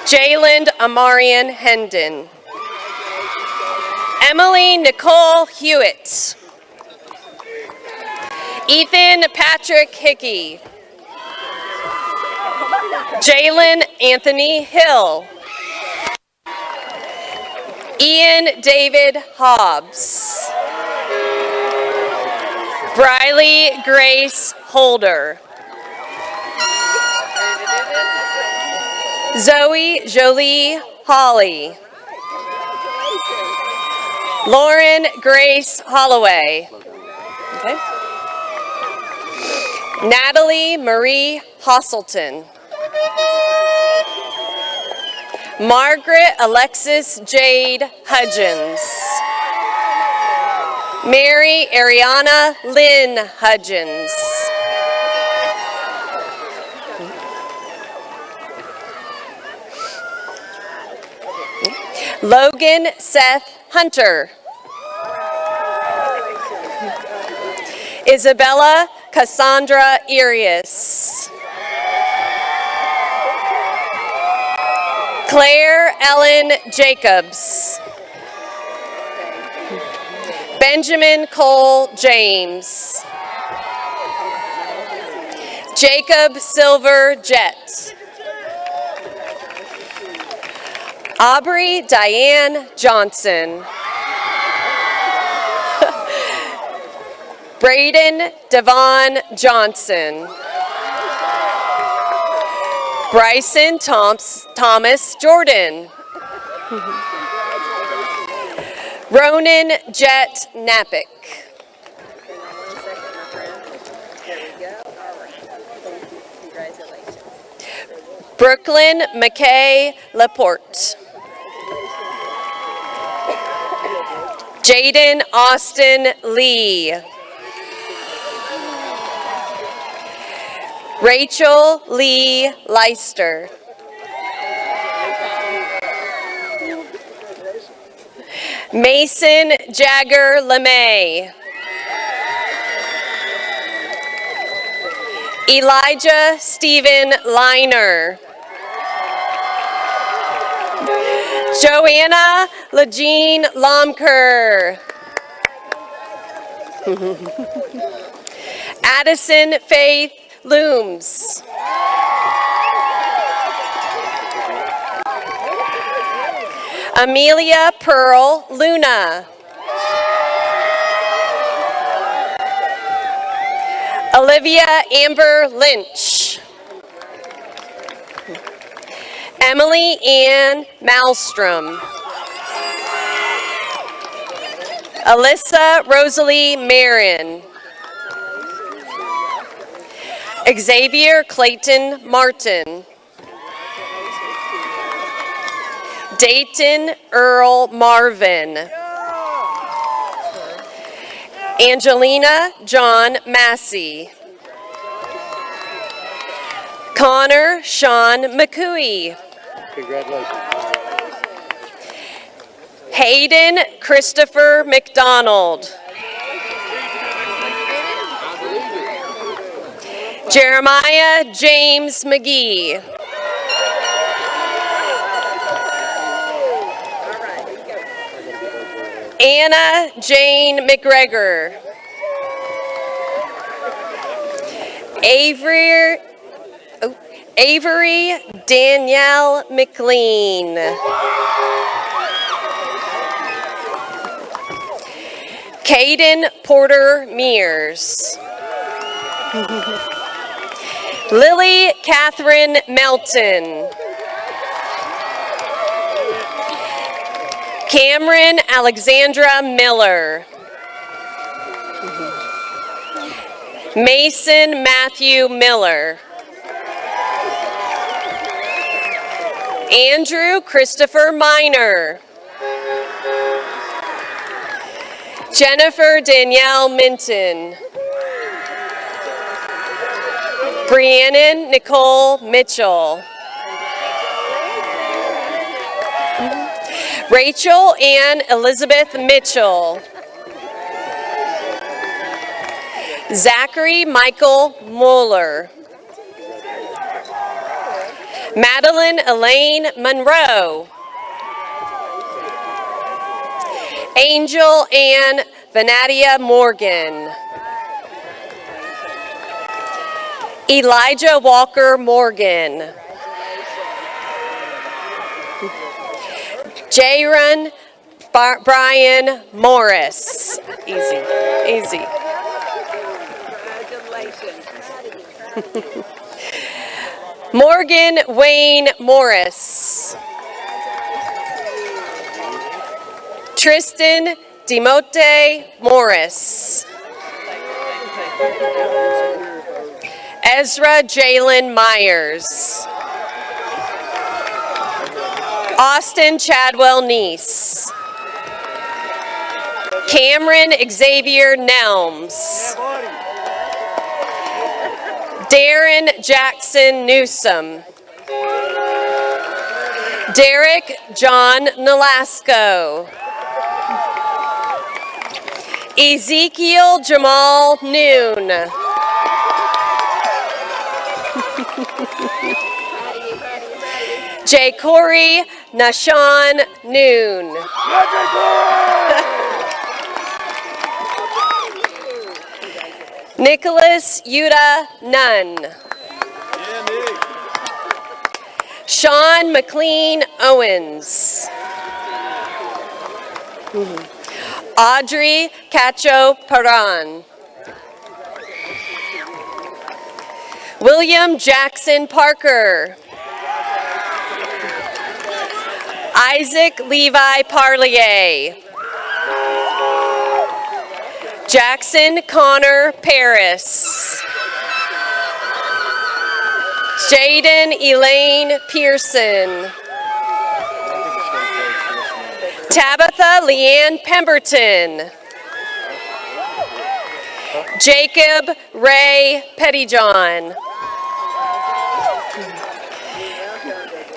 Jayland Amarian Hendon. Emily Nicole Hewitt. Ethan Patrick Hickey. Jalen Anthony Hill. Ian David Hobbs. Briley Grace Holder. Zoe Jolie Holly. Lauren Grace Holloway. Okay. Natalie Marie Hosselton. Margaret Alexis Jade Hudgens. Mary Ariana Lynn Hudgens. Logan Seth Hunter. Isabella Cassandra Arias. Claire Ellen Jacobs. Benjamin Cole James. Jacob Silver Jett. Aubrey Diane Johnson. Braden Devon Johnson. Bryson Thomas Jordan. Ronan Jet Napick. Brooklyn McKay Laporte. Jaden Austin Lee. Rachel Lee Leister. Mason Jagger LeMay. Elijah Stephen Liner. Joanna Lejean Lomker. Addison Faith Looms. Amelia Pearl Luna. Olivia Amber Lynch. Emily Ann Malmstrom. Alyssa Rosalie Marin. Xavier Clayton Martin. Dayton Earl Marvin. Angelina John Massey. Connor Sean McCooey. Congratulations. Hayden Christopher McDonald. Jeremiah James McGee. Anna Jane McGregor. Avery Danielle McLean. Caden Porter Mears. Lily Catherine Melton. Cameron Alexandra Miller. Mason Matthew Miller. Andrew Christopher Miner. Jennifer Danielle Minton. Brianna Nicole Mitchell. Rachel Ann Elizabeth Mitchell. Zachary Michael Mueller. Madeline Elaine Monroe. Angel Ann Vanadia Morgan. Elijah Walker Morgan. Jaron Brian Morris. Easy, easy. Morgan Wayne Morris. Tristan Demote Morris. Ezra Jalen Myers. Austin Chadwell Neese. Cameron Xavier Nelms. Darren Jackson Newsom. Derek John Nolasco. Ezekiel Jamal Noon. J. Corey Nashawn Noon. Nicholas Yuta Nunn. Sean McLean Owens. Audrey Cacho Paran. William Jackson Parker. Isaac Levi Parlier. Jackson Connor Paris. Jaden Elaine Pearson. Tabitha Leanne Pemberton. Jacob Ray Pettyjohn.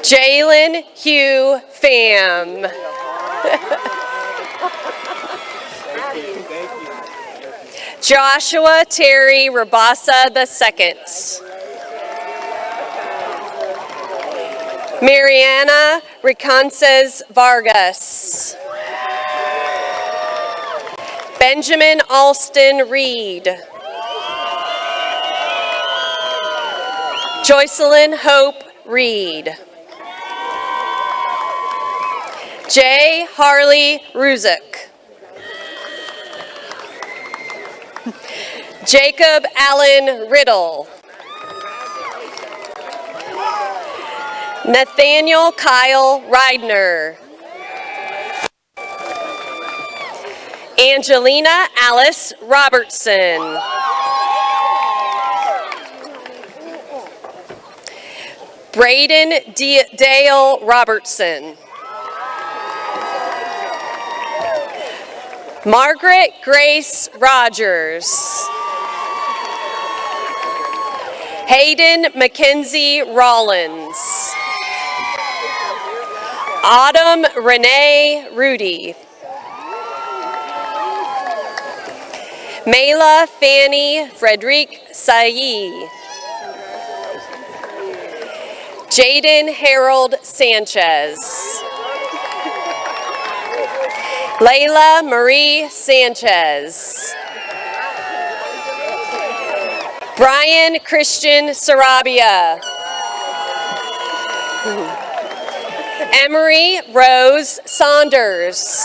Jalen Hugh Pham. Joshua Terry Rabasa II. Mariana Reconces Vargas. Benjamin Alston Reed. Joycelyn Hope Reed. J. Harley Ruzek. Jacob Allen Riddle. Nathaniel Kyle Reidner. Angelina Alice Robertson. Braden Dale Robertson. Margaret Grace Rogers. Hayden Mackenzie Rollins. Autumn Renee Rudy. Mayla Fanny Frederique Sayi. Jaden Harold Sanchez. Layla Marie Sanchez. Brian Christian Sarabia. Emery Rose Saunders.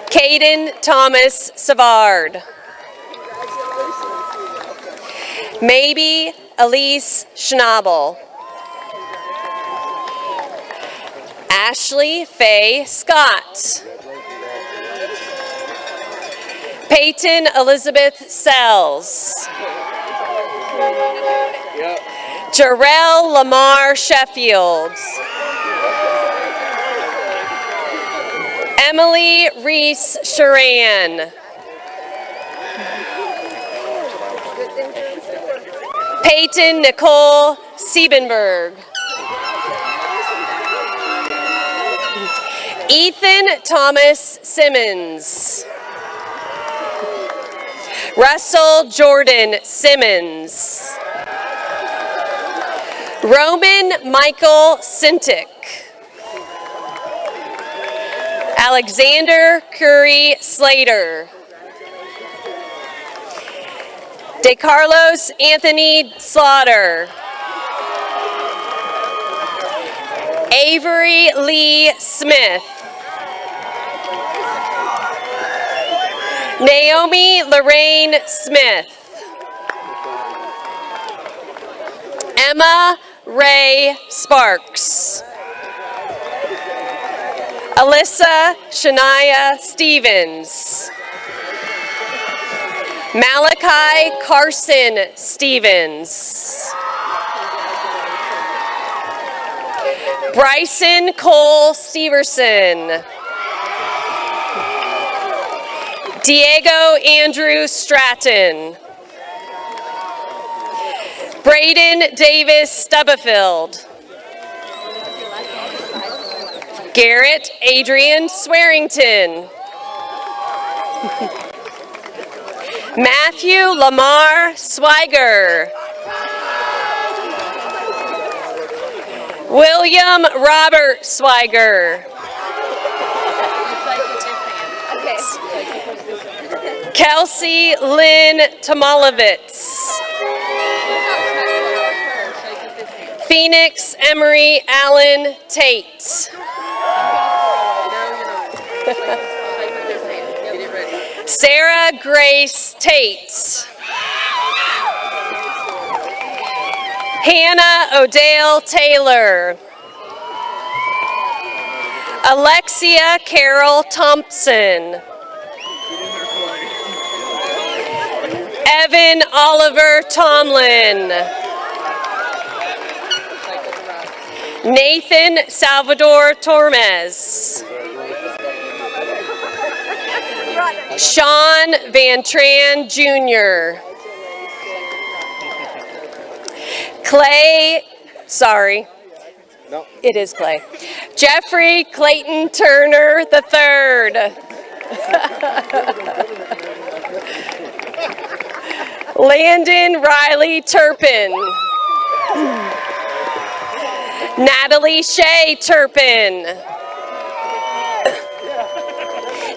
Caden Thomas Savard. Maybe Elise Schnabel. Ashley Faye Scott. Peyton Elizabeth Sells. Jarrell Lamar Sheffield. Emily Reese Sharan. Peyton Nicole Siebenberg. Ethan Thomas Simmons. Russell Jordan Simmons. Roman Michael Sintic. Alexander Curry Slater. DeCarlos Anthony Slaughter. Avery Lee Smith. Naomi Lorraine Smith. Emma Ray Sparks. Alyssa Shania Stevens. Malachi Carson Stevens. Bryson Cole Steverson. Diego Andrew Stratton. Braden Davis Stubblefield. Garrett Adrian Swearington. Matthew Lamar Swiger. William Robert Swiger. Kelsey Lynn Tomalovitz. Phoenix Emery Allen Tate. Sarah Grace Tate. Hannah Odale Taylor. Alexia Carol Thompson. Evan Oliver Tomlin. Nathan Salvador Tormes. Sean Van Tran Jr. It is Clay. Jeffrey Clayton Turner III. Landon Riley Turpin. Natalie Shea Turpin.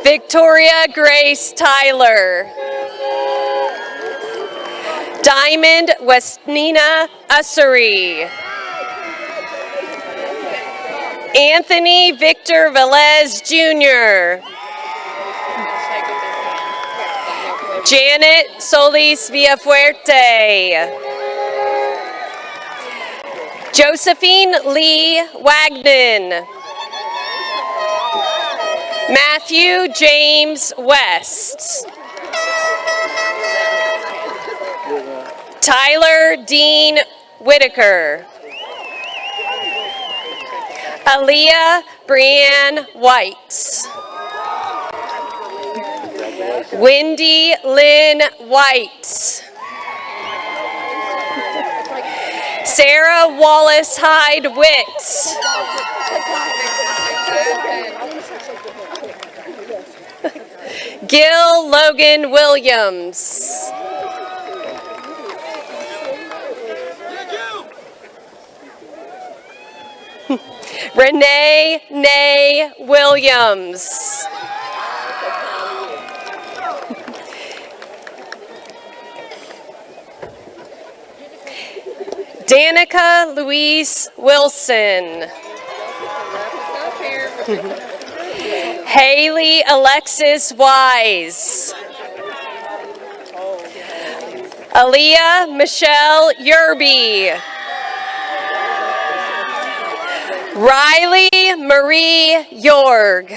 Victoria Grace Tyler. Diamond Westnina Ussery. Anthony Victor Velez Jr. Janet Solis Villafuerte. Josephine Lee Wagnon. Matthew James West. Tyler Dean Whitaker. Aaliyah Brianne White. Wendy Lynn White. Sarah Wallace Hyde Witt. Gil Logan Williams. Renee Nay Williams. Danica Louise Wilson. Haley Alexis Wise. Aaliyah Michelle Yerby. Riley Marie Yorg.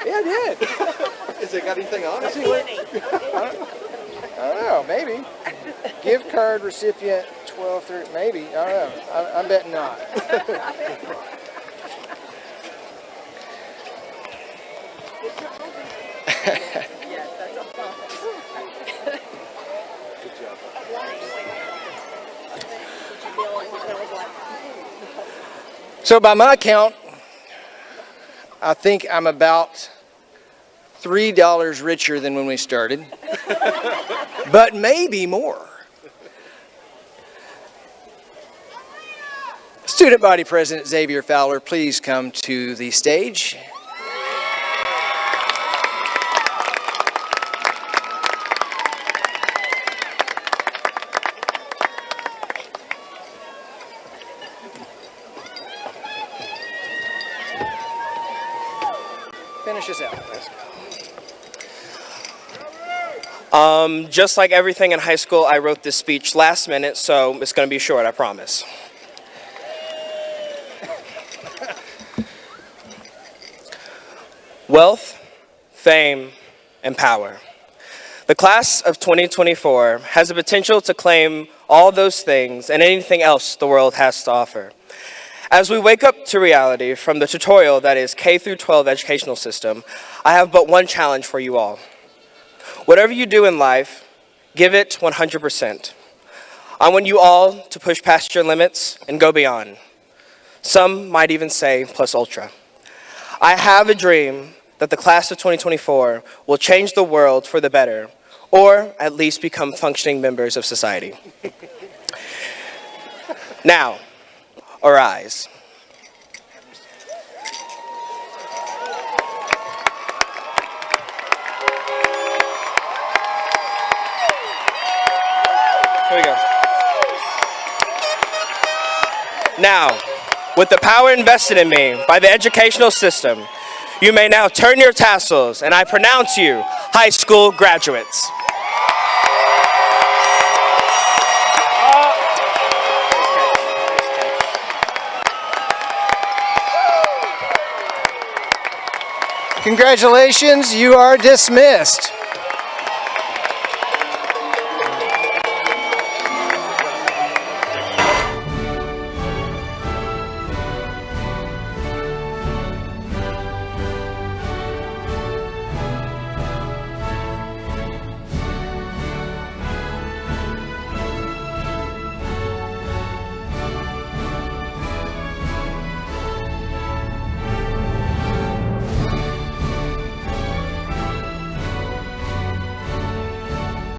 Yeah, I did. Has it got anything on it? I don't know, maybe. Gift card recipient 12/3, maybe. I don't know. I'm betting not. So by my count, I think I'm about $3 richer than when we started, but maybe more. Student Body President Xavier Fowler, please come to the stage. Finish us out. Just like everything in high school, I wrote this speech last minute, so it's going to be short, I promise. Wealth, fame, and power. The class of 2024 has the potential to claim all those things and anything else the world has to offer. As we wake up to reality from the tutorial that is K through 12 educational system, I have but one challenge for you all. Whatever you do in life, give it 100%. I want you all to push past your limits and go beyond. Some might even say plus ultra. I have a dream that the class of 2024 will change the world for the better, or at least become functioning members of society. Now, arise. Here we go. Now, with the power invested in me by the educational system, you may now turn your tassels, and I pronounce you high school graduates. Congratulations, you are dismissed.